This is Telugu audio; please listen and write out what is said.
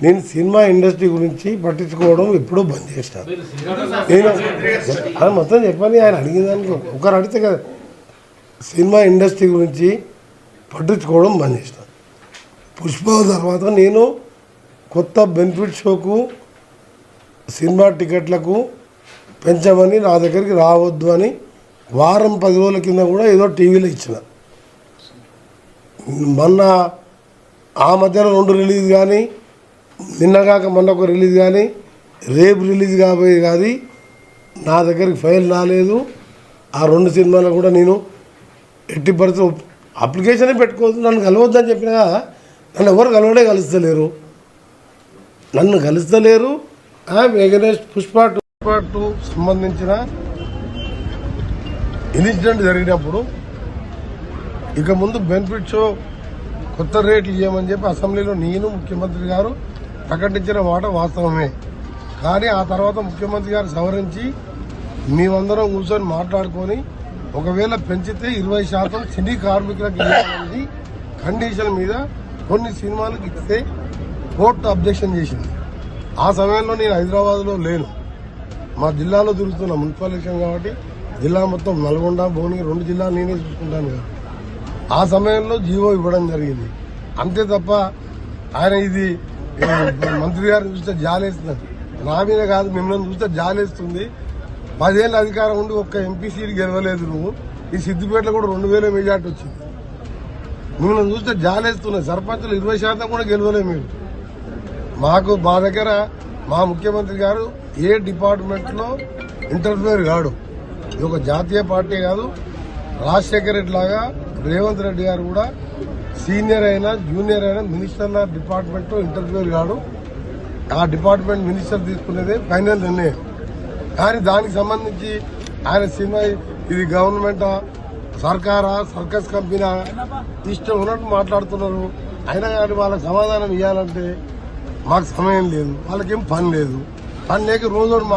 నేను సినిమా ఇండస్ట్రీ గురించి పట్టించుకోవడం ఎప్పుడూ బంద్ చేస్తాను. నేను అది మొత్తం చెప్పని ఆయన అడిగిన దానికి ఒకరు అడిగితే కదా, సినిమా ఇండస్ట్రీ గురించి పట్టించుకోవడం బంద్ చేస్తాను. పుష్ప తర్వాత నేను కొత్త బెనిఫిట్ షోకు సినిమా టికెట్లకు పెంచమని నా దగ్గరికి రావద్దు అని వారం 10 రోజుల కింద కూడా ఏదో టీవీలో ఇచ్చిన. మొన్న ఆ మధ్యలో 2 రిలీజ్ కానీ, నిన్నగాక మొన్న ఒక రిలీజ్ కానీ, రేపు రిలీజ్ కాబోయే కాదు నా దగ్గరికి ఫైల్ రాలేదు. ఆ 2 సినిమాలు కూడా నేను ఎట్టి పరిస్థితి అప్లికేషనే పెట్టుకోవద్దు, నన్ను కలవద్దని చెప్పినా నన్ను ఎవరు కలుస్తలేరు. ఎగనెస్ట్ పుష్ప 2 సంబంధించిన ఇన్సిడెంట్ జరిగినప్పుడు ఇక ముందు బెనిఫిట్ షో కొత్త రేట్లు ఇవ్వమని చెప్పి అసెంబ్లీలో నేను ముఖ్యమంత్రి గారు ప్రకటించిన మాట వాస్తవమే. కానీ ఆ తర్వాత ముఖ్యమంత్రి గారు సవరించి మేమందరం కూర్చొని మాట్లాడుకొని ఒకవేళ పెంచితే 20% సినీ కార్మికులకు ఇవ్వాలనేది కండిషన్ మీద కొన్ని సినిమాలకు ఇస్తే కోర్టు అబ్జెక్షన్ చేసింది. ఆ సమయంలో నేను హైదరాబాద్లో లేను, మా జిల్లాలో తిరుగుతున్నా, మున్సిపల్ ఎలక్షన్ కాబట్టి జిల్లా మొత్తం నల్గొండ, భువనగిరి 2 జిల్లాలు నేనే చూసుకుంటాను కదా. ఆ సమయంలో జీవో ఇవ్వడం జరిగింది. అంతే తప్ప ఆయన ఇది మంత్రి గారిని చూస్తే జాలేస్తున్నారు. నా మీద కాదు, మిమ్మల్ని చూస్తే జాలేస్తుంది. 10 ఏళ్ళ అధికారం ఉండి ఒక్క ఎంపీ సీట్ గెలవలేదు నువ్వు. ఈ సిద్దిపేటలో కూడా 2000 మెజార్టీ వచ్చింది. మిమ్మల్ని చూస్తే జాలేస్తున్నాయి. సర్పంచులు 20% కూడా గెలవలేదు మీరు. మా దగ్గర మా ముఖ్యమంత్రి గారు ఏ డిపార్ట్మెంట్లో ఇంటర్ఫియర్ కాడు. ఇది ఒక జాతీయ పార్టీ కాదు. రాజశేఖర్ రెడ్డి లాగా రేవంత్ రెడ్డి గారు కూడా సీనియర్ అయినా జూనియర్ అయినా మినిస్టర్ల డిపార్ట్మెంట్లో ఇంటర్ఫియర్ కాడు. ఆ డిపార్ట్మెంట్ మినిస్టర్ తీసుకునేదే ఫైనల్ నిర్ణయం. కానీ దానికి సంబంధించి ఆయన సినిమా ఇది గవర్నమెంటా, సర్కారా, సర్కస్ కంపెనీ ఇష్టం ఉన్నట్టు మాట్లాడుతున్నారు. అయినా కానీ వాళ్ళకి సమాధానం ఇవ్వాలంటే మాకు సమయం లేదు, వాళ్ళకేం పని లేదు. పని లేక రోజు